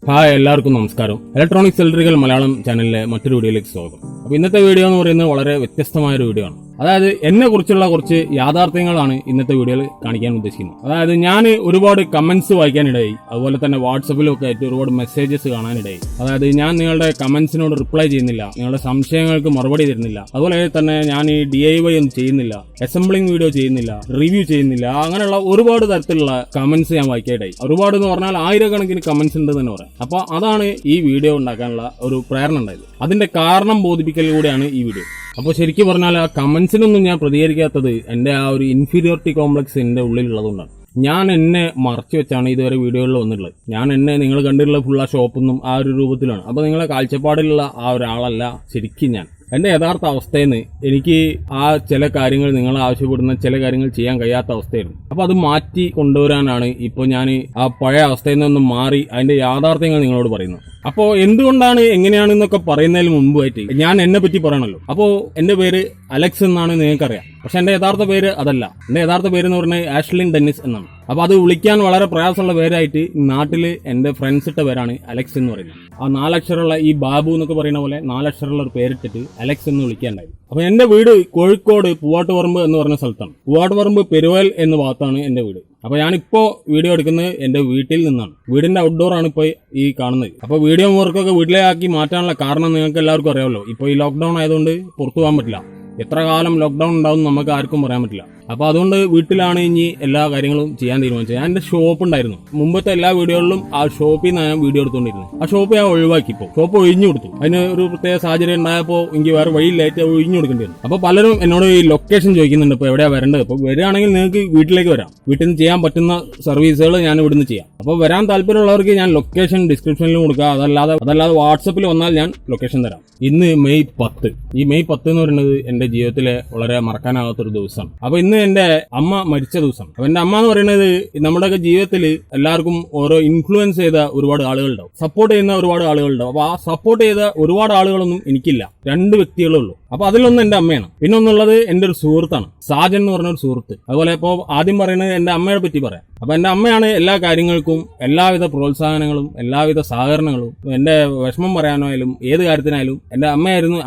Hi, എല്ലാവർക്കും നമസ്കാരം. Electronics electrical Malayalam ചാനലിലെ മറ്റൊരു വീഡിയോയിലേക്ക് സ്വാഗതം. അപ്പോൾ ഇന്നത്തെ വീഡിയോ എന്ന് പറയുന്നത് വളരെ വ്യത്യസ്തമായൊരു വീഡിയോ ആണ്. അതായത് എന്നെ കുറിച്ചുള്ള കുറച്ച് യാഥാർത്ഥ്യങ്ങളാണ് ഇന്നത്തെ വീഡിയോയിൽ കാണിക്കാൻ ഉദ്ദേശിക്കുന്നത്. അതായത് ഞാൻ ഒരുപാട് കമന്റ്സ് വായിക്കാനിടയായി, അതുപോലെ തന്നെ വാട്സപ്പിലൊക്കെ ആയിട്ട് ഒരുപാട് മെസ്സേജസ് കാണാനിടയായി. അതായത് ഞാൻ നിങ്ങളുടെ കമന്റ്സിനോട് റിപ്ലൈ ചെയ്യുന്നില്ല, നിങ്ങളുടെ സംശയങ്ങൾക്ക് മറുപടി തരുന്നില്ല, അതുപോലെ തന്നെ ഞാൻ ഈ DIY ഒന്നും ചെയ്യുന്നില്ല, അസംബ്ലിംഗ് വീഡിയോ ചെയ്യുന്നില്ല, റിവ്യൂ ചെയ്യുന്നില്ല, അങ്ങനെയുള്ള ഒരുപാട് തരത്തിലുള്ള കമന്റ്സ് ഞാൻ വായിക്കാനിടയായി. ഒരുപാട് എന്ന് പറഞ്ഞാൽ ആയിരക്കണക്കിന് കമന്റ്സ് ഉണ്ട് തന്നെ പറയാം. അപ്പോൾ അതാണ് ഈ വീഡിയോ ഉണ്ടാക്കാനുള്ള ഒരു പ്രേരണ ഉണ്ടായത്. അതിന്റെ കാരണം ബോധിപ്പിക്കലിലൂടെയാണ് ഈ വീഡിയോ. അപ്പോൾ ശരിക്കും പറഞ്ഞാൽ ആ കമന്റ്സിനൊന്നും ഞാൻ പ്രതികരിക്കാത്തത് എൻ്റെ ആ ഒരു ഇൻഫീരിയോറിറ്റി കോംപ്ലക്സ് എൻ്റെ ഉള്ളിലുള്ളതുകൊണ്ടാണ്. ഞാൻ എന്നെ മറച്ചു വെച്ചാണ് ഇതുവരെ വീഡിയോകളിൽ വന്നിട്ടുള്ളത്. ഞാൻ എന്നെ നിങ്ങൾ കണ്ടിട്ടുള്ള ഫുൾ ആ ഷോപ്പൊന്നും ആ ഒരു രൂപത്തിലാണ്. അപ്പോൾ നിങ്ങളെ കാഴ്ചപ്പാടിലുള്ള ആ ഒരാളല്ല ശരിക്കും ഞാൻ. എൻ്റെ യഥാർത്ഥ അവസ്ഥയിൽ നിന്ന് എനിക്ക് ആ ചില കാര്യങ്ങൾ നിങ്ങൾ ആവശ്യപ്പെടുന്ന ചില കാര്യങ്ങൾ ചെയ്യാൻ കഴിയാത്ത അവസ്ഥയായിരുന്നു. അപ്പോൾ അത് മാറ്റി കൊണ്ടുവരാനാണ് ഇപ്പോൾ ഞാൻ ആ പഴയ അവസ്ഥയിൽ നിന്നും മാറി അതിൻ്റെ യാഥാർത്ഥ്യങ്ങൾ നിങ്ങളോട് പറയുന്നത്. അപ്പോൾ എന്തുകൊണ്ടാണ് എങ്ങനെയാണെന്നൊക്കെ പറയുന്നതിന് മുമ്പായിട്ട് ഞാൻ എന്നെ പറ്റി പറയണല്ലോ. അപ്പോൾ എൻ്റെ പേര് അലക്സ് എന്നാണ് നിങ്ങൾക്കറിയാം. പക്ഷെ എൻ്റെ യഥാർത്ഥ പേര് അതല്ല. എൻ്റെ യഥാർത്ഥ പേര് എന്ന് പറഞ്ഞാൽ ആഷ്ലിൻ ഡെന്നിസ് എന്നാണ്. അപ്പോൾ അത് വിളിക്കാൻ വളരെ പ്രയാസമുള്ള പേരായിട്ട് നാട്ടിൽ എൻ്റെ ഫ്രണ്ട്സ് ഇട്ട പേരാണ് അലക്സ് എന്ന് പറയുന്നത്. ആ 4 അക്ഷരമുള്ള ഈ ബാബു എന്നൊക്കെ പറയുന്ന പോലെ 4 അക്ഷരമുള്ള ഒരു പേരിട്ടിട്ട് അലക്സ് എന്ന് വിളിക്കാനുണ്ടായി. അപ്പോൾ എൻ്റെ വീട് കോഴിക്കോട് പൂവാട്ടുപറമ്പ് എന്ന് പറഞ്ഞ സ്ഥലത്താണ്. പൂവാട്ടുപറമ്പ് പെരുവൽ എന്ന ഭാഗത്താണ് എൻ്റെ വീട്. അപ്പോൾ ഞാനിപ്പോൾ വീഡിയോ എടുക്കുന്നത് എൻ്റെ വീട്ടിൽ നിന്നാണ്. വീടിൻ്റെ ഔട്ട്ഡോർ ആണ് ഇപ്പോൾ ഈ കാണുന്നത്. അപ്പോൾ വീഡിയോ വർക്കൊക്കെ വീട്ടിലേക്കാക്കി മാറ്റാനുള്ള കാരണം നിങ്ങൾക്ക് എല്ലാവർക്കും അറിയാമല്ലോ. ഇപ്പോൾ ഈ ലോക്ക്ഡൗൺ ആയതുകൊണ്ട് പുറത്തു പോകാൻ പറ്റില്ല. എത്ര കാലം ലോക്ക്ഡൗൺ ഉണ്ടാവും നമുക്ക് ആർക്കും പറയാൻ പറ്റില്ല. അപ്പോൾ അതുകൊണ്ട് വീട്ടിലാണ് ഇനി എല്ലാ കാര്യങ്ങളും ചെയ്യാൻ തീരുമാനിച്ചത്. ഞാൻ എൻ്റെ ഷോപ്പ് ഉണ്ടായിരുന്നു. മുമ്പത്തെ എല്ലാ വീഡിയോകളിലും ആ ഷോപ്പിൽ നിന്ന് ഞാൻ വീഡിയോ എടുത്തുകൊണ്ടിരുന്നു. ആ ഷോപ്പ് ഞാൻ ഒഴിവാക്കിപ്പോൾ ഷോപ്പ് ഒഴിഞ്ഞു കൊടുത്തു. അതിന് ഒരു പ്രത്യേക സാഹചര്യം ഉണ്ടായപ്പോൾ എനിക്ക് വേറെ വഴിയില്ലായിട്ട് ഒഴിഞ്ഞു കൊടുക്കേണ്ടി വന്നു. അപ്പോൾ പലരും എന്നോട് ഈ ലൊക്കേഷൻ ചോദിക്കുന്നുണ്ട്, ഇപ്പോൾ എവിടെയാണ് വരേണ്ടത്. അപ്പോൾ വരികയാണെങ്കിൽ നിങ്ങൾക്ക് വീട്ടിലേക്ക് വരാം. വീട്ടിൽ നിന്ന് ചെയ്യാൻ പറ്റുന്ന സർവീസുകൾ ഞാൻ ഇവിടുന്ന് ചെയ്യാം. അപ്പോൾ വരാൻ താല്പര്യമുള്ളവർക്ക് ഞാൻ ലൊക്കേഷൻ ഡിസ്ക്രിപ്ഷനിൽ കൊടുക്കുക. അതല്ലാതെ വാട്സപ്പിൽ വന്നാൽ ഞാൻ ലൊക്കേഷൻ തരാം. ഇന്ന് മെയ് 10. ഈ മെയ് 10 എന്ന് പറയുന്നത് എൻ്റെ ജീവിതത്തിലെ വളരെ മറക്കാനാകാത്തൊരു ദിവസമാണ്. അപ്പോൾ ഇന്ന് എന്റെ അമ്മ മരിച്ച ദിവസം. അപ്പൊ എന്റെ അമ്മ എന്ന് പറയുന്നത് നമ്മുടെയൊക്കെ ജീവിതത്തിൽ എല്ലാവർക്കും ഓരോ ഇൻഫ്ലുവൻസ് ചെയ്ത ഒരുപാട് ആളുകളുണ്ടാവും, സപ്പോർട്ട് ചെയ്യുന്ന ഒരുപാട് ആളുകളുണ്ടാവും. അപ്പൊ ആ സപ്പോർട്ട് ചെയ്ത ഒരുപാട് ആളുകളൊന്നും എനിക്കില്ല, 2 വ്യക്തികളേ ഉള്ളൂ. അപ്പൊ അതിലൊന്ന് എന്റെ അമ്മയാണ്. പിന്നെ ഒന്നുള്ളത് എന്റെ ഒരു സുഹൃത്താണ്, സാജൻ എന്ന് പറഞ്ഞ ഒരു സുഹൃത്ത്. അതുപോലെ ഇപ്പോൾ ആദ്യം പറയുന്നത് എന്റെ അമ്മയെ പറ്റി പറയാം. അപ്പൊ എന്റെ അമ്മയാണ് എല്ലാ കാര്യങ്ങൾക്കും എല്ലാവിധ പ്രോത്സാഹനങ്ങളും എല്ലാവിധ സഹകരണങ്ങളും. എന്റെ വിഷമം പറയാനായാലും ഏത് കാര്യത്തിനായാലും എന്റെ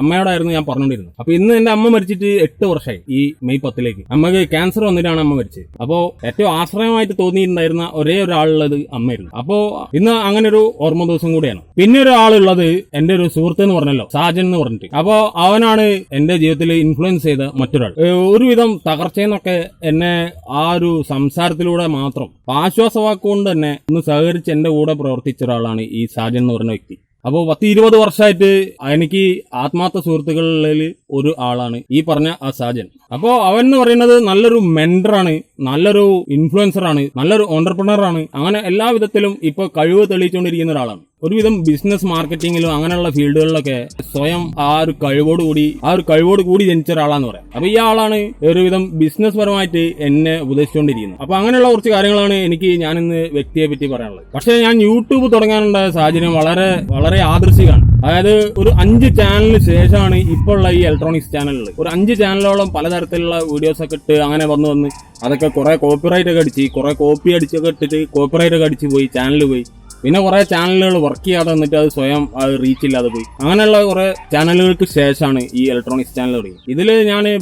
അമ്മയോടായിരുന്നു ഞാൻ പറഞ്ഞുകൊണ്ടിരുന്നത്. അപ്പൊ ഇന്ന് എന്റെ അമ്മ മരിച്ചിട്ട് 8 വർഷമായി. ഈ മെയ് 10 അമ്മക്ക് ക്യാൻസർ വന്നിട്ടാണ് അമ്മ മരിച്ചത്. അപ്പോൾ ഏറ്റവും ആശ്രയമായിട്ട് തോന്നിയിട്ടുണ്ടായിരുന്ന ഒരേ ഒരാളുള്ളത് അമ്മയായിരുന്നു. അപ്പോൾ ഇന്ന് അങ്ങനെ ഒരു ഓർമ്മ ദിവസം കൂടിയാണ്. പിന്നെ ഒരാളുള്ളത് എന്റെ ഒരു സുഹൃത്ത് എന്ന് പറഞ്ഞല്ലോ, സാജൻ എന്ന് പറഞ്ഞിട്ട്. അപ്പോൾ അവനാണ് എന്റെ ജീവിതത്തിൽ ഇൻഫ്ലുവൻസ് ചെയ്ത മറ്റൊരാൾ. ഒരുവിധം തകർച്ചയെന്നൊക്കെ എന്നെ ആ ഒരു സംസാരത്തിലൂടെ മാത്രം ആശ്വാസവാക്കുകൊണ്ട് തന്നെ ഒന്ന് സഹകരിച്ച് എന്റെ കൂടെ പ്രവർത്തിച്ച ഒരാളാണ് ഈ സാജൻ എന്ന് പറഞ്ഞ വ്യക്തി. അപ്പോൾ 10-20 വർഷമായിട്ട് എനിക്ക് ആത്മാർത്ഥ സുഹൃത്തുക്കളിൽ ഒരു ആളാണ് ഈ പറഞ്ഞ ആ സാജൻ. അപ്പോൾ അവൻ എന്ന് പറയുന്നത് നല്ലൊരു മെന്ററാണ്, നല്ലൊരു ഇൻഫ്ലുവൻസറാണ്, നല്ലൊരു ഓണ്ടർപ്രണറാണ്. അങ്ങനെ എല്ലാ വിധത്തിലും ഇപ്പോൾ കഴിവ് തെളിയിച്ചുകൊണ്ടിരിക്കുന്ന ഒരാളാണ്. ഒരുവിധം ബിസിനസ് മാർക്കറ്റിംഗിലും അങ്ങനെയുള്ള ഫീൽഡുകളിലൊക്കെ സ്വയം ആ ഒരു കഴിവോട് കൂടി ജനിച്ച ഒരാളാന്ന് പറയാം. അപ്പൊ ഈ ആളാണ് ഒരുവിധം ബിസിനസ് പരമായിട്ട് എന്നെ ഉപദേശിച്ചുകൊണ്ടിരിക്കുന്നത്. അപ്പൊ അങ്ങനെയുള്ള കുറച്ച് കാര്യങ്ങളാണ് എനിക്ക് ഞാനിന്ന് വ്യക്തിയെ പറ്റി പറയാനുള്ളത്. പക്ഷേ ഞാൻ യൂട്യൂബ് തുടങ്ങാനുണ്ടായ സാഹചര്യം വളരെ വളരെ യാദൃശ്ചികമാണ്. അതായത് ഒരു 5 ചാനലിന് ശേഷമാണ് ഇപ്പോൾ ഉള്ള ഈ ഇലക്ട്രോണിക്സ് ചാനലുകൾ. ഒരു 5 ചാനലോളം പലതരത്തിലുള്ള വീഡിയോസ് ഒക്കെ ഇട്ട് അങ്ങനെ വന്ന് അതൊക്കെ കുറെ കോപ്പിറൈറ്റ് ഒക്കെ അടിച്ച്, കുറെ കോപ്പി അടിച്ചൊക്കെ ഇട്ടിട്ട് കോപ്പിറൈറ്റ് ഒക്കെ അടിച്ച് പോയി, ചാനൽ പോയി. പിന്നെ കുറെ ചാനലുകൾ വർക്ക് ചെയ്യാതെ വന്നിട്ട് അത് സ്വയം റീച്ച് ഇല്ലാതെ പോയി. അങ്ങനെയുള്ള കുറെ ചാനലുകൾക്ക് ശേഷമാണ് ഈ ഇലക്ട്രോണിക്സ് ചാനൽ തുടങ്ങി. ഇതിൽ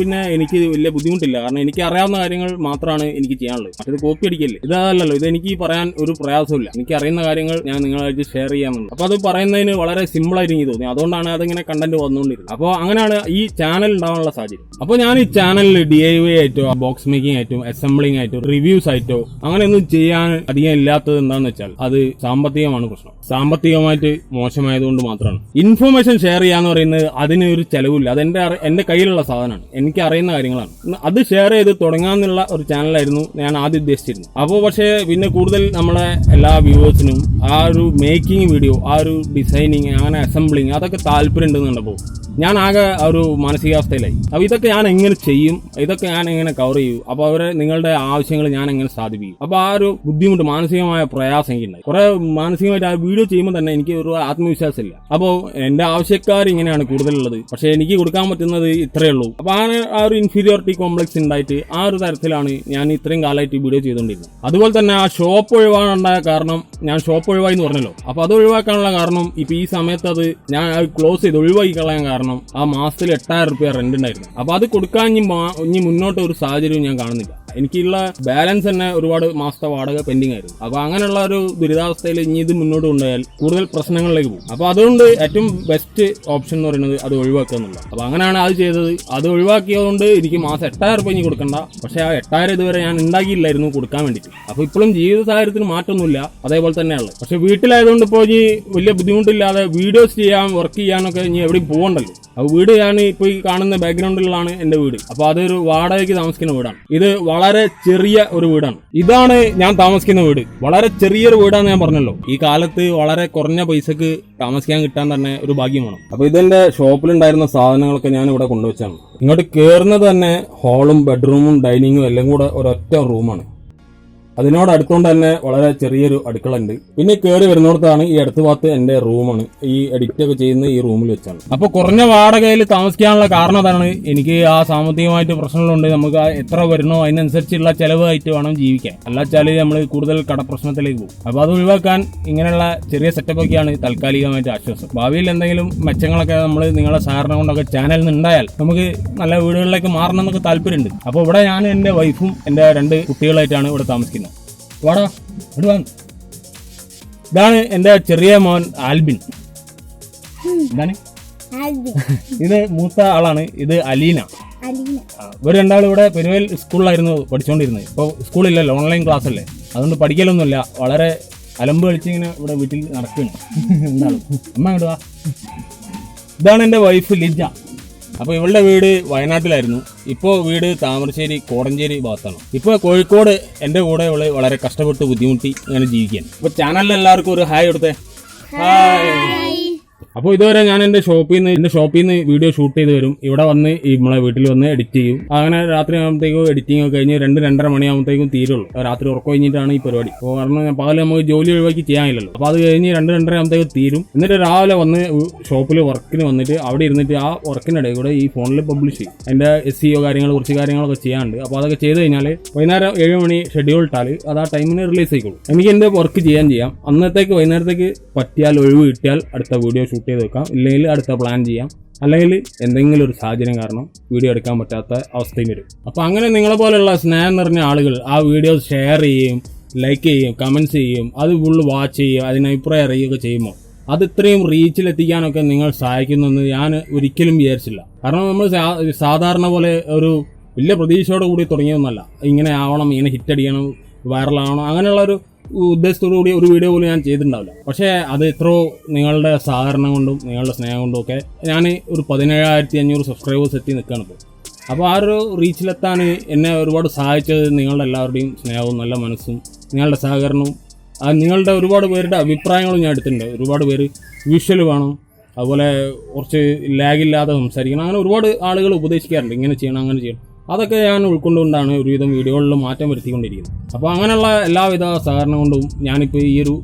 പിന്നെ എനിക്ക് വലിയ ബുദ്ധിമുട്ടില്ല, കാരണം എനിക്ക് അറിയാവുന്ന കാര്യങ്ങൾ മാത്രമാണ് എനിക്ക് ചെയ്യാനുള്ളത്. മറ്റേത് കോപ്പി അടിക്കല്ലേ, ഇതല്ലല്ലോ. ഇത് എനിക്ക് പറയാൻ ഒരു പ്രയാസമില്ല. എനിക്ക് അറിയുന്ന കാര്യങ്ങൾ ഞാൻ നിങ്ങളായിട്ട് ഷെയർ ചെയ്യാമെന്നുണ്ട്. അപ്പോൾ അത് പറയുന്നതിന് വളരെ സിമ്പിൾ ആയിട്ട് എനിക്ക് തോന്നി. അതുകൊണ്ടാണ് അതിങ്ങനെ കണ്ടന്റ് വന്നുകൊണ്ടിരുന്നത്. അപ്പോൾ അങ്ങനെയാണ് ഈ ചാനൽ ഉണ്ടാവാനുള്ള സാഹചര്യം. അപ്പോൾ ഞാൻ ഈ ചാനലിൽ DIY ആയിട്ടോ ബോക്സ് മേക്കിംഗ് ആയിട്ടോ അസംബ്ലിംഗ് ആയിട്ടോ റിവ്യൂസ് ആയിട്ടോ അങ്ങനെയൊന്നും ചെയ്യാൻ അധികം ഇല്ലാത്തത് എന്താണെന്ന് വെച്ചാൽ അത് സാമ്പത്തികമാണ് പ്രശ്നം. സാമ്പത്തികമായിട്ട് മോശമായതുകൊണ്ട് മാത്രമാണ്. ഇൻഫർമേഷൻ ഷെയർ ചെയ്യാന്ന് പറയുന്നത് അതിന് ഒരു ചെലവില്ല. അത് എന്റെ കയ്യിലുള്ള സാധനമാണ്, എനിക്ക് അറിയുന്ന കാര്യങ്ങളാണ്. അത് ഷെയർ ചെയ്ത് തുടങ്ങാന്നുള്ള ഒരു ചാനലായിരുന്നു ഞാൻ ആദ്യം ഉദ്ദേശിച്ചിരുന്നത്. അപ്പോൾ പക്ഷേ പിന്നെ കൂടുതൽ നമ്മളെ എല്ലാ വ്യൂവേഴ്സിനും ആ ഒരു മേക്കിംഗ് വീഡിയോ, ആ ഒരു ഡിസൈനിങ്, അങ്ങനെ അസംബ്ലിങ് അതൊക്കെ താല്പര്യം ഉണ്ടെന്നുണ്ടപ്പോൾ ഞാൻ ആകെ ഒരു മാനസികാവസ്ഥയിലായി. അപ്പോൾ ഇതൊക്കെ ഞാൻ എങ്ങനെ ചെയ്യും, ഇതൊക്കെ ഞാൻ എങ്ങനെ കവർ ചെയ്യും, അപ്പോൾ അവരെ നിങ്ങളുടെ ആവശ്യങ്ങൾ ഞാൻ എങ്ങനെ സാധിപ്പിക്കും. അപ്പോൾ ആ ഒരു ബുദ്ധിമുട്ട്, മാനസികമായ പ്രയാസം എനിക്കുണ്ടായി. കുറെ മാനസികമായിട്ട് ആ വീഡിയോ ചെയ്യുമ്പോൾ തന്നെ എനിക്ക് ഒരു ആത്മവിശ്വാസമില്ല. അപ്പോൾ എന്റെ ആവശ്യക്കാർ ഇങ്ങനെയാണ് കൂടുതലുള്ളത്, പക്ഷെ എനിക്ക് കൊടുക്കാൻ പറ്റുന്നത് ഇത്രയേ ഉള്ളൂ. അപ്പോൾ ആ ഒരു ഇൻഫീരിയോറിറ്റി കോംപ്ലക്സ് ഉണ്ടായിട്ട് ആ ഒരു തരത്തിലാണ് ഞാൻ ഇത്രയും കാലമായിട്ട് വീഡിയോ ചെയ്തുകൊണ്ടിരുന്നത്. അതുപോലെ തന്നെ ആ ഷോപ്പ് ഒഴിവാണ്ടായ കാരണം, ഞാൻ ഷോപ്പ് ഒഴിവായി എന്ന് പറഞ്ഞല്ലോ, അപ്പോൾ അത് ഒഴിവാക്കാനുള്ള കാരണം ഇപ്പൊ ഈ സമയത്ത് അത് ഞാൻ ക്ലോസ് ചെയ്ത് ഒഴിവാക്കി കളയാൻ കാരണം ആ മാസത്തിൽ 8,000 രൂപ റെന്റ് ഉണ്ടായിരുന്നു. അപ്പോൾ അത് കൊടുക്കാൻ ഇനി മുന്നോട്ട് ഒരു സാഹചര്യവും ഞാൻ കാണുന്നില്ല. എനിക്കുള്ള ബാലൻസ് തന്നെ ഒരുപാട് മാസത്തെ വാടക പെൻഡിങ് ആയിരുന്നു. അപ്പോൾ അങ്ങനെയുള്ള ഒരു ദുരിതാവസ്ഥയിൽ ഇനി ഇത് മുന്നോട്ട് കൊണ്ടുപോയാൽ കൂടുതൽ പ്രശ്നങ്ങളിലേക്ക് പോകും. അപ്പോൾ അതുകൊണ്ട് ഏറ്റവും ബെസ്റ്റ് ഓപ്ഷൻ എന്ന് പറയുന്നത് അത് ഒഴിവാക്കുക എന്നുള്ളത്. അപ്പോൾ അങ്ങനെയാണ് അത് ചെയ്തത്. അത് ഒഴിവാക്കിയതുകൊണ്ട് എനിക്ക് മാസം 8,000 രൂപ ഇനി കൊടുക്കണ്ട. പക്ഷേ ആ 8,000 ഇതുവരെ ഞാൻ ഉണ്ടാക്കിയില്ലായിരുന്നു കൊടുക്കാൻ വേണ്ടിയിട്ട്. അപ്പോൾ ഇപ്പോഴും ജീവിത സാഹചര്യത്തിന് മാറ്റമൊന്നുമില്ല, അതേപോലെ തന്നെയാണ്. പക്ഷെ വീട്ടിലായതുകൊണ്ട് ഇപ്പോൾ ഇനി വലിയ ബുദ്ധിമുട്ടില്ലാതെ വീഡിയോസ് ചെയ്യാൻ, വർക്ക് ചെയ്യാനൊക്കെ ഇനി എവിടെയും പോകണ്ടല്ലോ. അപ്പോൾ വീട് ഞാൻ ഇപ്പോൾ ഈ കാണുന്ന ബാക്ക്ഗ്രൗണ്ടിലാണ് എൻ്റെ വീട്. അപ്പോൾ അതൊരു വാടകയ്ക്ക് താമസിക്കുന്ന വീടാണ്. ഇത് വളരെ ചെറിയ ഒരു വീടാണ്. ഇതാണ് ഞാൻ താമസിക്കുന്ന വീട്. വളരെ ചെറിയൊരു വീടാന്ന് ഞാൻ പറഞ്ഞല്ലോ. ഈ കാലത്ത് വളരെ കുറഞ്ഞ പൈസക്ക് താമസിക്കാൻ കിട്ടാൻ തന്നെ ഒരു ഭാഗ്യമാണ്. അപ്പോൾ ഇതെന്റെ ഷോപ്പിലുണ്ടായിരുന്ന സാധനങ്ങളൊക്കെ ഞാൻ ഇവിടെ കൊണ്ടുവച്ചാണ്. ഇങ്ങോട്ട് കയറുന്നത് തന്നെ ഹാളും ബെഡ്റൂമും ഡൈനിങ്ങും എല്ലാം കൂടെ ഒരൊറ്റ റൂമാണ്. അതിനോട് അടുത്തുകൊണ്ട് തന്നെ വളരെ ചെറിയൊരു അടുക്കള ഉണ്ട്. പിന്നെ കയറി വരുന്നിടത്താണ് ഈ അടുത്ത ഭാഗത്ത് എന്റെ റൂമാണ്. ഈ എഡിറ്റ് ഒക്കെ ചെയ്യുന്ന ഈ റൂമിൽ വെച്ചാണ്. അപ്പൊ കുറഞ്ഞ വാടകയിൽ താമസിക്കാനുള്ള കാരണം അതാണ്. എനിക്ക് ആ സാമ്പത്തികമായിട്ട് പ്രശ്നങ്ങളുണ്ട്. നമുക്ക് എത്ര വരണോ അതിനനുസരിച്ചുള്ള ചെലവായിട്ട് വേണം ജീവിക്കാൻ. അല്ലാച്ചാൽ നമ്മൾ കൂടുതൽ കടപ്രശ്നത്തിലേക്ക് പോകും. അപ്പൊ അത് ഒഴിവാക്കാൻ ഇങ്ങനെയുള്ള ചെറിയ സെറ്റപ്പ് ഒക്കെയാണ് താൽക്കാലികമായിട്ട് ആശ്വാസം. ഭാവിയിൽ എന്തെങ്കിലും മെച്ചങ്ങളൊക്കെ നമ്മൾ നിങ്ങളെ സഹകരണം കൊണ്ടൊക്കെ ചാനലിൽ നിന്ന് ഉണ്ടായാൽ നമുക്ക് നല്ല വീടുകളിലേക്ക് മാറണം എന്നൊക്കെ താല്പര്യമുണ്ട്. അപ്പോൾ ഇവിടെ ഞാൻ എന്റെ വൈഫും എന്റെ 2 കുട്ടികളായിട്ടാണ് ഇവിടെ താമസിക്കുന്നത്. വാടാ ഇടുവാൻ. ഇതാണ് എന്റെ ചെറിയ മോൻ ആൽബിൻ. എന്താണ് ഇത്? മൂത്ത ആളാണ്. ഇത് അലീന. ഇവർ രണ്ടാളും ഇവിടെ പെരുവേൽ സ്കൂളിലായിരുന്നു പഠിച്ചുകൊണ്ടിരുന്നത്. ഇപ്പോൾ സ്കൂളില്ലല്ലോ, ഓൺലൈൻ ക്ലാസ് അല്ലേ, അതുകൊണ്ട് പഠിക്കലൊന്നുമില്ല. വളരെ അലമ്പ് കളിച്ചിങ്ങനെ ഇവിടെ വീട്ടിൽ നടക്കുകയാണ്. എന്താണ് അമ്മ ഇടുവാ. ഇതാണ് എന്റെ വൈഫ് ലിജ. അപ്പോൾ ഇവളുടെ വീട് വയനാട്ടിലായിരുന്നു. ഇപ്പോൾ വീട് താമരശ്ശേരി കോടഞ്ചേരി ഭാഗത്താണ്. ഇപ്പോൾ കോഴിക്കോട് എൻ്റെ കൂടെ ഇവള് വളരെ കഷ്ടപ്പെട്ട് ബുദ്ധിമുട്ടി അങ്ങനെ ജീവിക്കുകയാണ്. അപ്പോൾ ചാനലിൽ എല്ലാവർക്കും ഒരു ഹായ് കൊടുത്തേ. ഹായ്. അപ്പോൾ ഇതുവരെ ഞാൻ എൻ്റെ ഷോപ്പിൽ നിന്ന് വീഡിയോ ഷൂട്ട് ചെയ്ത് വരും. ഇവിടെ വന്ന് നമ്മളെ വീട്ടിൽ വന്ന് എഡിറ്റ് ചെയ്യും. അങ്ങനെ രാത്രി ആകുമ്പോഴത്തേക്കും എഡിറ്റിംഗ് ഒക്കെ കഴിഞ്ഞ് 2-2:30 മണിയാകുമ്പോഴത്തേക്കും തീരുള്ളൂ. രാത്രി ഉറക്കം കഴിഞ്ഞിട്ടാണ് ഈ പരിപാടി. അപ്പോൾ കാരണം പകല് നമുക്ക് ജോലി ഒഴിവാക്കി ചെയ്യാനില്ലല്ലോ. അപ്പോൾ അത് കഴിഞ്ഞ് 2-2:30 ആകുമ്പോഴത്തേക്കും തീരും. എന്നിട്ട് രാവിലെ വന്ന് ഷോപ്പിൽ വർക്കിന് വന്നിട്ട് അവിടെ ഇരുന്നിട്ട് ആ വർക്കിനിടയിൽ കൂടെ ഈ ഫോണിൽ പബ്ലിഷ് ചെയ്യും. അതിൻ്റെ SEO കാര്യങ്ങൾ, കുറച്ച് കാര്യങ്ങളൊക്കെ ചെയ്യാനുണ്ട്. അപ്പോൾ അതൊക്കെ ചെയ്ത് കഴിഞ്ഞാൽ വൈകുന്നേരം 7 മണി ഷെഡ്യൂൾ ഇട്ടാൽ അത് ആ ടൈമിന് റിലീസ് ആയിക്കോളും. എനിക്ക് എൻ്റെ വർക്ക് ചെയ്യാം. അന്നത്തേക്ക് വൈകുന്നേരത്തേക്ക് പറ്റിയാൽ, ഒഴിവ് കിട്ടിയാൽ അടുത്ത വീഡിയോ ഷൂട്ട് ചെയ്ത് വെക്കാം. ഇല്ലെങ്കിൽ അടുത്ത പ്ലാൻ ചെയ്യാം. അല്ലെങ്കിൽ എന്തെങ്കിലും ഒരു സാഹചര്യം കാരണം വീഡിയോ എടുക്കാൻ പറ്റാത്ത അവസ്ഥയും വരും. അപ്പോൾ അങ്ങനെ നിങ്ങളെ പോലെയുള്ള സ്നേഹം നിറഞ്ഞ ആളുകൾ ആ വീഡിയോസ് ഷെയർ ചെയ്യും, ലൈക്ക് ചെയ്യും, കമൻറ്റ്സ് ചെയ്യും, അത് ഫുള്ള് വാച്ച് ചെയ്യും, അതിന് അഭിപ്രായം അറിയുകയൊക്കെ ചെയ്യുമ്പോൾ അത് ഇത്രയും റീച്ചിലെത്തിക്കാനൊക്കെ നിങ്ങൾ സഹായിക്കുന്നെന്ന് ഞാൻ ഒരിക്കലും വിചാരിച്ചില്ല. കാരണം നമ്മൾ സാധാരണ പോലെ ഒരു വലിയ പ്രതീക്ഷയോട് കൂടി തുടങ്ങിയൊന്നുമല്ല. ഇങ്ങനെ ആവണം, ഇങ്ങനെ ഹിറ്റടിക്കണം, വൈറലാവണം, അങ്ങനെയുള്ള ഒരു ഉദ്ദേശത്തോടു കൂടി ഒരു വീഡിയോ പോലും ഞാൻ ചെയ്തിട്ടുണ്ടാവില്ല. പക്ഷേ അത് എത്രയോ നിങ്ങളുടെ സഹകരണം കൊണ്ടും നിങ്ങളുടെ സ്നേഹം കൊണ്ടും ഒക്കെ ഞാൻ ഒരു 17,500 സബ്സ്ക്രൈബേഴ്സ് എത്തി നിൽക്കുകയാണ് ഇപ്പോൾ. അപ്പോൾ ആ ഒരു റീച്ചിലെത്താൻ എന്നെ ഒരുപാട് സഹായിച്ചത് നിങ്ങളുടെ എല്ലാവരുടെയും സ്നേഹവും നല്ല മനസ്സും നിങ്ങളുടെ സഹകരണവും നിങ്ങളുടെ ഒരുപാട് പേരുടെ അഭിപ്രായങ്ങളും ഞാൻ എടുത്തിട്ടുണ്ട്. ഒരുപാട് പേര് വിഷ്വൽ വേണം, അതുപോലെ കുറച്ച് ലാഗില്ലാതെ സംസാരിക്കണം, അങ്ങനെ ഒരുപാട് ആളുകൾ ഉപദേശിക്കാറുണ്ട്, ഇങ്ങനെ ചെയ്യണം, അങ്ങനെ ചെയ്യണം. അതൊക്കെ ഞാൻ ഉൾക്കൊണ്ടുകൊണ്ടാണ് ഒരുവിധം വീഡിയോകളിൽ മാറ്റം വരുത്തിക്കൊണ്ടിരിക്കുന്നത്. അപ്പോൾ അങ്ങനെയുള്ള എല്ലാവിധ സഹകരണം കൊണ്ടും ഞാനിപ്പോൾ ഈ ഒരു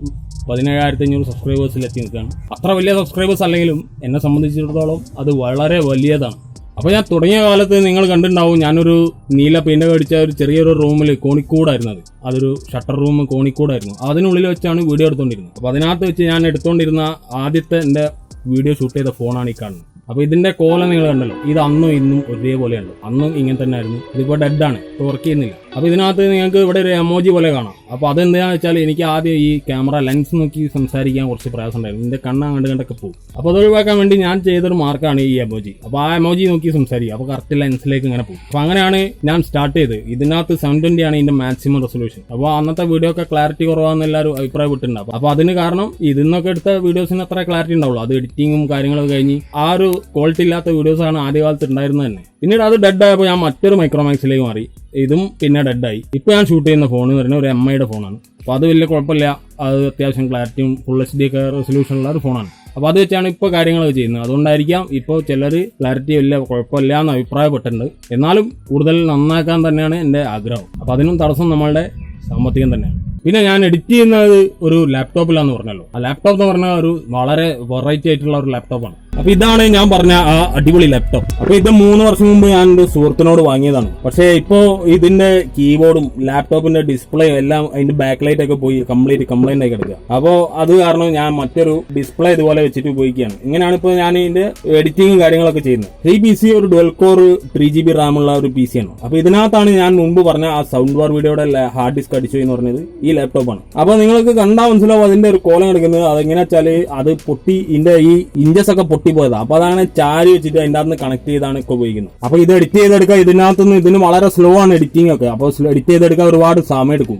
17,500 സബ്സ്ക്രൈബേഴ്സിൽ എത്തി നിൽക്കുകയാണ്. അത്ര വലിയ സബ്സ്ക്രൈബേഴ്സ് അല്ലെങ്കിലും എന്നെ സംബന്ധിച്ചിടത്തോളം അത് വളരെ വലിയതാണ്. അപ്പോൾ ഞാൻ തുടങ്ങിയ കാലത്ത് നിങ്ങൾ കണ്ടിട്ടുണ്ടാവും, ഞാനൊരു നീല പെയിന്റ് അടിച്ച ഒരു ചെറിയൊരു റൂമിൽ കോണിക്കൂടായിരുന്നത്. അതൊരു ഷട്ടർ റൂം കോണിക്കൂടായിരുന്നു. അതിനുള്ളിൽ വെച്ചാണ് വീഡിയോ എടുത്തുകൊണ്ടിരുന്നത്. അപ്പോൾ അതിനകത്ത് വെച്ച് ഞാൻ എടുത്തുകൊണ്ടിരുന്ന ആദ്യത്തെ എൻ്റെ വീഡിയോ ഷൂട്ട് ചെയ്ത ഫോണാണ് ഈ കാണുന്നത്. അപ്പോൾ ഇതിന്റെ കോലം നിങ്ങൾ കണ്ടല്ലോ, ഇത് അന്നും ഇന്നും ഒരേപോലെയാണ്. അന്നും ഇങ്ങനെ തന്നെ ആയിരുന്നു. ഇതിപ്പോൾ ഡെഡാണ്, ഇപ്പോൾ വർക്ക് ചെയ്യുന്നില്ല. അപ്പോൾ ഇതിനകത്ത് നിങ്ങൾക്ക് ഇവിടെ ഒരു എമോജി പോലെ കാണാം. അപ്പോൾ അതെന്താണെന്ന് വെച്ചാൽ എനിക്ക് ആദ്യം ഈ ക്യാമറ ലെൻസ് നോക്കി സംസാരിക്കാൻ കുറച്ച് പ്രയാസം ഉണ്ടായിരുന്നു. ഇതിന്റെ കണ്ണ കണ്ടൊക്കെ പോകും. അപ്പോൾ അത് ഒഴിവാക്കാൻ വേണ്ടി ഞാൻ ചെയ്തൊരു മാർക്കാണ് ഈ എമോജി. അപ്പോൾ ആ എമോജി നോക്കി സംസാരിക്കുക, അപ്പോൾ കറക്റ്റ് ലെൻസിലേക്ക് ഇങ്ങനെ പോകും. അപ്പോൾ അങ്ങനെയാണ് ഞാൻ സ്റ്റാർട്ട് ചെയ്തത്. ഇതിനകത്ത് 720 ആണ് ഇതിന്റെ മാക്സിമം റെസൊല്യൂഷൻ. അപ്പോൾ അന്നത്തെ വീഡിയോ ഒക്കെ ക്ലാരിറ്റി കുറവാണെന്ന് എല്ലാവരും അഭിപ്രായപ്പെട്ടിട്ടുണ്ടാവും. അപ്പോൾ അതിന് കാരണം ഇതിന്നൊക്കെ എടുത്ത വീഡിയോസിന് അത്ര ക്ലാരിറ്റി ഉണ്ടാവുള്ളൂ. അത് എഡിറ്റിങ്ങും കാര്യങ്ങളൊക്കെ കഴിഞ്ഞ് ആ ഒരു ക്വാളിറ്റി ഇല്ലാത്ത വീഡിയോസാണ് ആദ്യകാലത്ത് ഉണ്ടായിരുന്നത് തന്നെ. പിന്നീട് അത് ഡെഡായപ്പോൾ ഞാൻ മറ്റൊരു മൈക്രോമാക്സിലേക്ക് മാറി. ഇതും പിന്നെ ഡെഡായി. ഇപ്പോൾ ഞാൻ ഷൂട്ട് ചെയ്യുന്ന ഫോൺ എന്ന് പറയുന്നത് ഒരു MIയുടെ ഫോണാണ്. അപ്പോൾ അത് വലിയ കുഴപ്പമില്ല. അത് അത്യാവശ്യം ക്ലാരിറ്റിയും ഫുൾ HD ഒക്കെ റെസൊല്യൂഷനുള്ള ഒരു ഫോണാണ്. അപ്പോൾ അത് വെച്ചാണ് ഇപ്പോൾ കാര്യങ്ങളൊക്കെ ചെയ്യുന്നത്. അതുകൊണ്ടായിരിക്കാം ഇപ്പോൾ ചിലർ ക്ലാരിറ്റി വലിയ കുഴപ്പമില്ല എന്ന് അഭിപ്രായപ്പെട്ടിട്ടുണ്ട്. എന്നാലും കൂടുതൽ നന്നാക്കാൻ തന്നെയാണ് എൻ്റെ ആഗ്രഹം. അപ്പോൾ അതിനും തടസ്സം നമ്മളുടെ സാമ്പത്തികം തന്നെയാണ്. പിന്നെ ഞാൻ എഡിറ്റ് ചെയ്യുന്നത് ഒരു ലാപ്ടോപ്പിലാന്ന് പറഞ്ഞല്ലോ. ആ ലാപ്ടോപ്പ് എന്ന് പറഞ്ഞാൽ ഒരു വളരെ വെറൈറ്റി ആയിട്ടുള്ള ഒരു ലാപ്ടോപ്പാണ്. അപ്പൊ ഇതാണ് ഞാൻ പറഞ്ഞ ആ അടിപൊളി ലാപ്ടോപ്പ്. അപ്പൊ ഇത് 3 വർഷം മുമ്പ് ഞാൻ എൻ്റെ സുഹൃത്തിനോട് വാങ്ങിയതാണ്. പക്ഷേ ഇപ്പോ ഇതിന്റെ കീബോർഡും ലാപ്ടോപ്പിന്റെ ഡിസ്പ്ലേയും എല്ലാം അതിന്റെ ബാക്ക് ലൈറ്റ് ഒക്കെ പോയി കംപ്ലൈന്റ് ആയി കിടക്കുക. അപ്പോൾ അത് കാരണം ഞാൻ മറ്റൊരു ഡിസ്പ്ലേ ഇതുപോലെ വെച്ചിട്ട് ഉപയോഗിക്കുകയാണ്. ഇങ്ങനെയാണ് ഇപ്പോൾ ഞാൻ ഇതിന്റെ എഡിറ്റിംഗും കാര്യങ്ങളൊക്കെ ചെയ്യുന്നത്. ഈ പി സി ഒരു 12 കോർ 3 GB റാം ഉള്ള ഒരു പി സി ആണ്. അപ്പൊ ഇതിനകത്താണ് ഞാൻ മുൻപ് പറഞ്ഞ ആ സൗണ്ട് ബാർ വീഡിയോയുടെ ഹാർഡ് ഡിസ്ക് അടിച്ചു എന്ന് പറഞ്ഞത് ഈ ലാപ്ടോപ്പാണ്. അപ്പൊ നിങ്ങൾക്ക് കണ്ടാൽ മനസ്സിലാവും അതിന്റെ ഒരു കോലം എടുക്കുന്നത്. അതെങ്ങനെയാ വെച്ചാല് അത് പൊട്ടി ഇതിന്റെ ഈ ഇഞ്ചസ് ഒക്കെ പൊട്ടിപ്പോയതാ. അപ്പൊ അതാണ് ചാരി വെച്ചിട്ട് അതിന്റെ അകത്ത് കണക്ട് ചെയ്താണ് ഒക്കെ ഉപയോഗിക്കുന്നത്. അപ്പൊ ഇത് എഡിറ്റ് ചെയ്തെടുക്കുക ഇതിനകത്തുനിന്ന് ഇതിന് വളരെ സ്ലോ ആണ് എഡിറ്റിംഗ് ഒക്കെ. അപ്പോൾ എഡിറ്റ് ചെയ്തെടുക്കാൻ ഒരുപാട് സമയം എടുക്കും.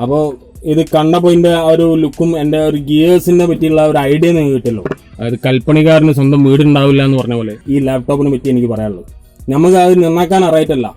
അപ്പോൾ ഇത് കണ്ടപ്പോൾ ഇതിന്റെ ആ ഒരു ലുക്കും എന്റെ ഒരു ഗിയേഴ്സിനെ പറ്റിയുള്ള ഒരു ഐഡിയ നിങ്ങൾക്ക് കിട്ടല്ലോ. അതായത് കൽപ്പണിക്കാരന് സ്വന്തം വീടുണ്ടാവില്ല എന്ന് പറഞ്ഞ പോലെ ഈ ലാപ്ടോപ്പിനെ പറ്റി എനിക്ക് പറയാനുള്ളത്. നമുക്ക് അത് നന്നാക്കാൻ അറിയത്തില്ല,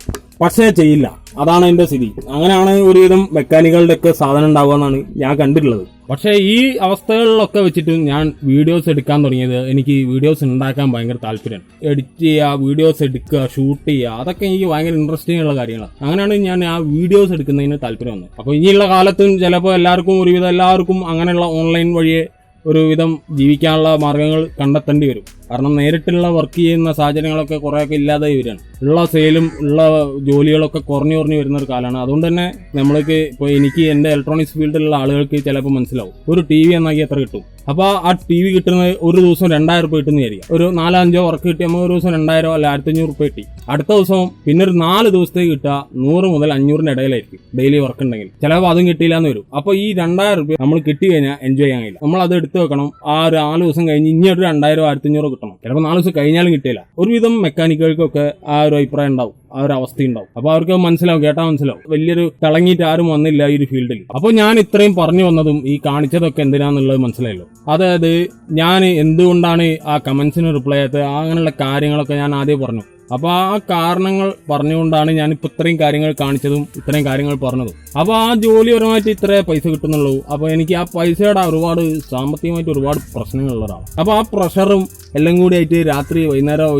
പക്ഷേ ചെയ്യില്ല. അതാണ് എന്റെ സ്ഥിതി. അങ്ങനെയാണ് ഒരുവിധം മെക്കാനിക്കുകളുടെ ഒക്കെ സാധനം ഉണ്ടാവുക എന്നാണ് ഞാൻ കണ്ടിട്ടുള്ളത്. പക്ഷേ ഈ അവസ്ഥകളിലൊക്കെ വെച്ചിട്ട് ഞാൻ വീഡിയോസ് എടുക്കാൻ തുടങ്ങിയത് എനിക്ക് വീഡിയോസ് ഉണ്ടാക്കാൻ ഭയങ്കര താല്പര്യമാണ്. എഡിറ്റ് ചെയ്യുക, വീഡിയോസ് എടുക്കുക, ഷൂട്ട് ചെയ്യുക, അതൊക്കെ എനിക്ക് ഭയങ്കര ഇൻട്രസ്റ്റിംഗ് ഉള്ള കാര്യങ്ങളാണ്. അങ്ങനെയാണ് ഞാൻ ആ വീഡിയോസ് എടുക്കുന്നതിന് താല്പര്യം വന്നത്. അപ്പോൾ ഇനിയുള്ള കാലത്തും ചിലപ്പോൾ എല്ലാവർക്കും അങ്ങനെയുള്ള ഓൺലൈൻ വഴിയെ ഒരുവിധം ജീവിക്കാനുള്ള മാർഗങ്ങൾ കണ്ടെത്തേണ്ടി വരും. കാരണം നേരിട്ടുള്ള വർക്ക് ചെയ്യുന്ന സാഹചര്യങ്ങളൊക്കെ കുറേയൊക്കെ ഇല്ലാതായി വരികയാണ്. ഉള്ള സെയിലും ഉള്ള ജോലികളൊക്കെ കുറഞ്ഞു വരുന്ന ഒരു കാലമാണ്. അതുകൊണ്ട് തന്നെ നമ്മൾക്ക് ഇപ്പോൾ എനിക്ക് എൻ്റെ ഇലക്ട്രോണിക്സ് ഫീൽഡിലുള്ള ആളുകൾക്ക് ചിലപ്പോൾ മനസ്സിലാവും ഒരു ടി വി എന്നാക്കി എത്ര കിട്ടും. അപ്പോൾ ആ ടി വി കിട്ടുന്നത് ഒരു ദിവസം 2000 രൂപ കിട്ടുന്നതായിരിക്കും. ഒരു 4-5 വർക്ക് കിട്ടി നമുക്ക് ഒരു ദിവസം 2000 അല്ല 1500 രൂപ കിട്ടി. അടുത്ത ദിവസം പിന്നെ ഒരു 4 ദിവസത്തേക്ക് കിട്ടുക 100 മുതൽ 500 ഇടയിലായിരിക്കും ഡെയിലി വർക്ക് ഉണ്ടെങ്കിൽ. ചിലപ്പോൾ അതും കിട്ടിയില്ല എന്ന് വരും. അപ്പോൾ ഈ 2000 രൂപ നമ്മൾ കിട്ടി കഴിഞ്ഞാൽ എൻജോയ് ചെയ്യാൻ കഴിയില്ല. നമ്മൾ അത് എടുത്തു വെക്കണം. ആ ഒരു 4 ദിവസം കഴിഞ്ഞ് ഇനി ഒരു 2000 1500 കിട്ടണം. ചിലപ്പോൾ 4 ദിവസം കഴിഞ്ഞാലും കിട്ടിയില്ല. ഒരുവിധം മെക്കാനിക്കുകൾക്കൊക്കെ ആ ഒരു അഭിപ്രായം ഉണ്ടാവും, ആ ഒരു അവസ്ഥ ഉണ്ടാവും. അപ്പൊ അവർക്ക് മനസ്സിലാവും, കേട്ടാ മനസ്സിലാവും വലിയൊരു തിളങ്ങിയിട്ട് ആരും വന്നില്ല ഈ ഒരു ഫീൽഡിൽ. അപ്പോൾ ഞാൻ ഇത്രയും പറഞ്ഞു വന്നതും ഈ കാണിച്ചതൊക്കെ എന്തിനാന്നുള്ളത് മനസ്സിലായല്ലോ. അതായത് ഞാൻ എന്തുകൊണ്ടാണ് ആ കമന്റ്സിന് റിപ്ലൈ ചെയ്യാത്തത്, അങ്ങനെയുള്ള കാര്യങ്ങളൊക്കെ ഞാൻ ആദ്യം പറഞ്ഞു. അപ്പോൾ ആ കാരണങ്ങൾ പറഞ്ഞുകൊണ്ടാണ് ഞാനിപ്പോൾ ഇത്രയും കാര്യങ്ങൾ കാണിച്ചതും ഇത്രയും കാര്യങ്ങൾ പറഞ്ഞതും. അപ്പോൾ ആ ജോലിപരമായിട്ട് ഇത്രേ പൈസ കിട്ടുന്നുള്ളൂ. അപ്പോൾ എനിക്ക് ആ പൈസയുടെ ഒരുപാട് സാമ്പത്തികമായിട്ട് ഒരുപാട് പ്രശ്നങ്ങളുള്ളതാണ്. അപ്പോൾ ആ പ്രഷറും എല്ലാം കൂടി ആയിട്ട് രാത്രി വൈകുന്നേരം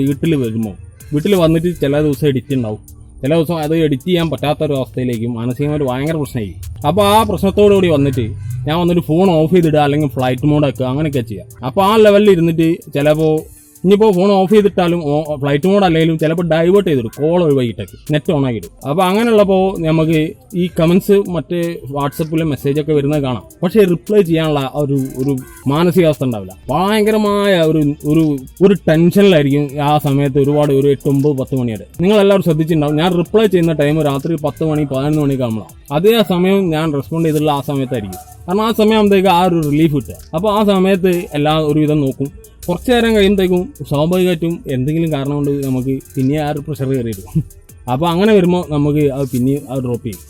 വീട്ടിൽ വന്നിട്ട് ചില ദിവസം എഡിറ്റ് ഉണ്ടാവും, ചില ദിവസം അത് എഡിറ്റ് ചെയ്യാൻ പറ്റാത്തൊരു അവസ്ഥയിലേക്കും മാനസികമായിട്ട് ഭയങ്കര പ്രശ്നമായിരിക്കും. അപ്പോൾ ആ പ്രശ്നത്തോടുകൂടി വന്നിട്ട് ഞാൻ വന്നിട്ട് ഫോൺ ഓഫ് ചെയ്തിടുക, അല്ലെങ്കിൽ ഫ്ലൈറ്റ് മോഡ് ആക്കുക, അങ്ങനെയൊക്കെ ചെയ്യാം. അപ്പോൾ ആ ലെവലിൽ ഇരുന്നിട്ട് ചിലപ്പോൾ ഇനിയിപ്പോൾ ഫോൺ ഓഫ് ചെയ്തിട്ടാലും ഫ്ലൈറ്റ് മോഡ് അല്ലെങ്കിലും ചിലപ്പോൾ ഡൈവേർട്ട് ചെയ്തിടും, കോൾ ഒഴിവാക്കിയിട്ടൊക്കെ നെറ്റ് ഓൺ ആക്കിയിടും. അപ്പോൾ അങ്ങനെയുള്ളപ്പോൾ നമുക്ക് ഈ കമൻസ് മറ്റേ വാട്സപ്പിലെ മെസ്സേജൊക്കെ വരുന്നത് കാണാം. പക്ഷേ റിപ്ലൈ ചെയ്യാനുള്ള ഒരു മാനസികാവസ്ഥ ഉണ്ടാവില്ല. ഭയങ്കരമായ ഒരു ടെൻഷനിലായിരിക്കും ആ സമയത്ത്. ഒരു 8, 9, 10 മണി വരെ നിങ്ങളെല്ലാവരും ശ്രദ്ധിച്ചിട്ടുണ്ടാവും. ഞാൻ റിപ്ലൈ ചെയ്യുന്ന ടൈം രാത്രി 10 മണി 11 മണിക്ക് ആകുമ്പോഴാണ്. അതേ ആ സമയം ഞാൻ റെസ്പോണ്ട് ചെയ്തിട്ടുള്ള ആ സമയത്തായിരിക്കും. കാരണം ആ സമയം ആകുമ്പോഴത്തേക്ക് ആ ഒരു റിലീഫ് കിട്ടുക. അപ്പോൾ ആ സമയത്ത് എല്ലാം ഒരുവിധം നോക്കും. കുറച്ച് നേരം കഴിയുമ്പോഴത്തേക്കും സ്വാഭാവികമായിട്ടും എന്തെങ്കിലും കാരണം കൊണ്ട് നമുക്ക് പിന്നെ ആ ഒരു പ്രഷർ കയറിയിരിക്കും. അപ്പോൾ അങ്ങനെ വരുമ്പോൾ നമുക്ക് അത് പിന്നെ അത് ഡ്രോപ്പ് ചെയ്യും.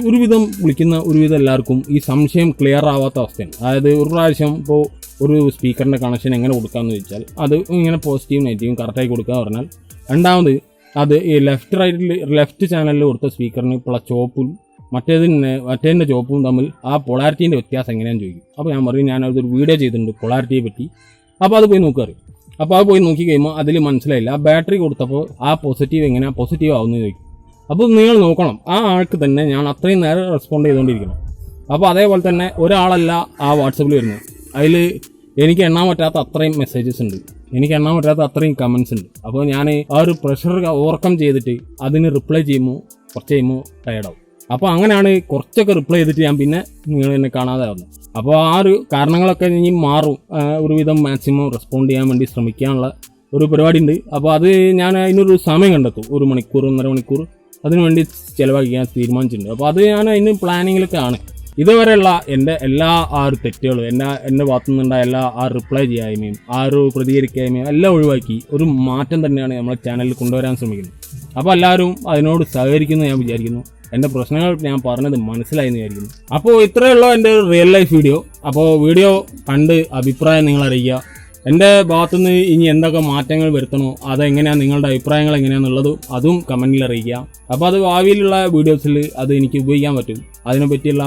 ഒരുവിധം വിളിക്കുന്ന ഒരുവിധം എല്ലാവർക്കും ഈ സംശയം ക്ലിയർ ആവാത്ത അവസ്ഥയാണ്. അതായത് ഒരു പ്രാവശ്യം ഇപ്പോൾ ഒരു സ്പീക്കറിൻ്റെ കണക്ഷൻ എങ്ങനെ കൊടുക്കാമെന്ന് ചോദിച്ചാൽ അത് ഇങ്ങനെ പോസിറ്റീവും നെഗറ്റീവും കറക്റ്റായി കൊടുക്കുക പറഞ്ഞാൽ, രണ്ടാമത് അത് ഈ ലെഫ്റ്റ് ചാനലിൽ കൊടുത്ത സ്പീക്കറിന് ഇപ്പോൾ ചോപ്പും മറ്റേതിൻ്റെ ചോപ്പും തമ്മിൽ ആ പൊളാരിറ്റീൻ്റെ വ്യത്യാസം എങ്ങനെയാണെന്ന് ചോദിക്കും. അപ്പോൾ ഞാൻ പറയും ഞാനതൊരു വീഡിയോ ചെയ്തിട്ടുണ്ട് പൊളാരിറ്റിയെ പറ്റി. അപ്പോൾ അത് പോയി നോക്കാറ്. അപ്പോൾ അത് പോയി നോക്കി കഴിയുമ്പോൾ അതിൽ മനസ്സിലായില്ല. ആ ബാറ്ററി കൊടുത്തപ്പോൾ ആ പോസിറ്റീവ് ആവുമെന്ന് ചോദിക്കും. അപ്പോൾ നിങ്ങൾ നോക്കണം, ആ ആൾക്ക് തന്നെ ഞാൻ അത്രയും നേരം റെസ്പോണ്ട് ചെയ്തുകൊണ്ടിരിക്കണം. അപ്പോൾ അതേപോലെ തന്നെ ഒരാളല്ല ആ വാട്സപ്പിൽ വരുന്നത്. അതിൽ എനിക്ക് എണ്ണാൻ പറ്റാത്ത അത്രയും മെസ്സേജസ് ഉണ്ട്, എനിക്ക് എണ്ണാൻ പറ്റാത്ത അത്രയും കമൻസ് ഉണ്ട്. അപ്പോൾ ഞാൻ ആ ഒരു പ്രഷർ ഓവർകം ചെയ്തിട്ട് അതിന് റിപ്ലൈ ചെയ്യുമ്പോൾ കുറച്ച് കഴിയുമ്പോൾ ടയർഡാവും. അപ്പോൾ അങ്ങനെയാണ് കുറച്ചൊക്കെ റിപ്ലൈ ചെയ്തിട്ട് ഞാൻ പിന്നെ നിങ്ങൾ എന്നെ കാണാതെ വന്നത്. അപ്പോൾ ആ ഒരു കാരണങ്ങളൊക്കെ ഇനി മാറും. ഒരുവിധം മാക്സിമം റെസ്പോണ്ട് ചെയ്യാൻ വേണ്ടി ശ്രമിക്കാനുള്ള ഒരു പരിപാടി ഉണ്ട്. അപ്പോൾ അത് ഞാൻ അതിനൊരു സമയം കണ്ടെത്തും, 1 മണിക്കൂർ 1.5 മണിക്കൂർ അതിനു വേണ്ടി ചിലവാക്കിക്കാൻ തീരുമാനിച്ചിട്ടുണ്ട്. അപ്പോൾ അത് ഞാൻ അതിന് പ്ലാനിങ്ങിലൊക്കെ ആണ്. ഇതുവരെയുള്ള എൻ്റെ എല്ലാ ആ ഒരു തെറ്റുകളും എൻ്റെ ഭാഗത്തു നിന്നുണ്ടായ എല്ലാ ആ റിപ്ലൈ ചെയ്യായ്മയും ആ ഒരു പ്രതികരിക്കായ്മയും എല്ലാം ഒഴിവാക്കി ഒരു മാറ്റം തന്നെയാണ് നമ്മളെ ചാനലിൽ കൊണ്ടുവരാൻ ശ്രമിക്കുന്നത്. അപ്പോൾ എല്ലാവരും അതിനോട് സഹകരിക്കുന്നു ഞാൻ വിചാരിക്കുന്നു. എൻ്റെ പ്രശ്നങ്ങൾ ഞാൻ പറഞ്ഞത് മനസ്സിലായെന്ന് വിചാരിക്കുന്നു. അപ്പോൾ ഇത്രയുള്ള എൻ്റെ റിയൽ ലൈഫ് വീഡിയോ. അപ്പോൾ വീഡിയോ കണ്ട് അഭിപ്രായം നിങ്ങൾ അറിയിക്കുക. എൻ്റെ ഭാഗത്തുനിന്ന് ഇനി എന്തൊക്കെ മാറ്റങ്ങൾ വരുത്തണോ, അതെങ്ങനെയാണ് നിങ്ങളുടെ അഭിപ്രായങ്ങൾ എങ്ങനെയാണെന്നുള്ളത് അതും കമൻറ്റിൽ അറിയിക്കുക. അപ്പോൾ അത് ഭാവിയിലുള്ള വീഡിയോസിൽ അത് എനിക്ക് ഉപയോഗിക്കാൻ പറ്റും. അതിനെപ്പറ്റിയുള്ള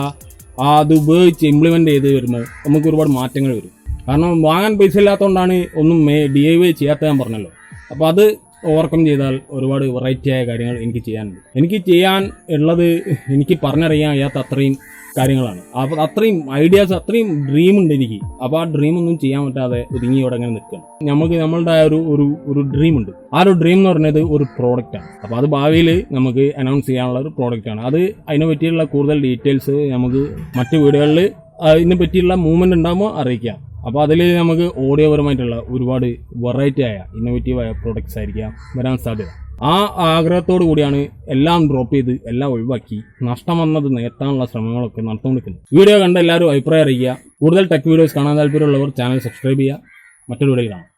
അത് ഉപയോഗിച്ച് ഇംപ്ലിമെൻ്റ് ചെയ്ത് വരുമ്പോൾ നമുക്ക് ഒരുപാട് മാറ്റങ്ങൾ വരും. കാരണം വാങ്ങാൻ പൈസ ഇല്ലാത്തതുകൊണ്ടാണ് ഒന്നും DIY ചെയ്യാത്ത ഞാൻ പറഞ്ഞല്ലോ. അപ്പോൾ അത് ഓവർകം ചെയ്താൽ ഒരുപാട് വെറൈറ്റി ആയ കാര്യങ്ങൾ എനിക്ക് ചെയ്യാനുണ്ട്. എനിക്ക് ചെയ്യാൻ ഉള്ളത് എനിക്ക് പറഞ്ഞറിയാൻ കഴിയാത്ത അത്രയും കാര്യങ്ങളാണ്. അപ്പോൾ അത്രയും ഐഡിയാസ്, അത്രയും ഡ്രീം ഉണ്ട് എനിക്ക്. അപ്പോൾ ആ ഡ്രീമൊന്നും ചെയ്യാൻ പറ്റാതെ ഒതുങ്ങിയോടെ അങ്ങനെ നിൽക്കുകയാണ്. നമുക്ക് നമ്മളുടെ ഒരു ഡ്രീം ഉണ്ട്. ആ ഒരു ഡ്രീം എന്ന് പറയുന്നത് ഒരു പ്രോഡക്റ്റാണ്. അപ്പോൾ അത് ഭാവിയിൽ നമുക്ക് അനൗൺസ് ചെയ്യാനുള്ള ഒരു പ്രോഡക്റ്റാണ്. അത് അതിനെ പറ്റിയുള്ള കൂടുതൽ ഡീറ്റെയിൽസ് നമുക്ക് മറ്റ് വീഡിയോകളിൽ ഇതിനെ പറ്റിയുള്ള മൂവ്മെന്റ് ഉണ്ടാകുമ്പോൾ അറിയിക്കാം. അപ്പോൾ അതിൽ നമുക്ക് ഓഡിയോപരമായിട്ടുള്ള ഒരുപാട് വെറൈറ്റി ആയ ഇന്നോവേറ്റീവായ പ്രോഡക്ട്സ് ആയിരിക്കാം വരാൻ സാധ്യത. ആ ആഗ്രഹത്തോടു കൂടിയാണ് എല്ലാം ഡ്രോപ്പ് ചെയ്ത് എല്ലാം ഒഴിവാക്കി നഷ്ടം വന്നത് നേട്ടാനുള്ള ശ്രമങ്ങളൊക്കെ നടത്തുകൊണ്ടിരിക്കുന്നത്. വീഡിയോ കണ്ട് എല്ലാവരും അഭിപ്രായം അറിയിക്കുക. കൂടുതൽ ടെക് വീഡിയോസ് കാണാൻ താല്പര്യമുള്ളവർ ചാനൽ സബ്സ്ക്രൈബ് ചെയ്യുക. മറ്റൊരു വീഡിയോയിൽ കാണാം.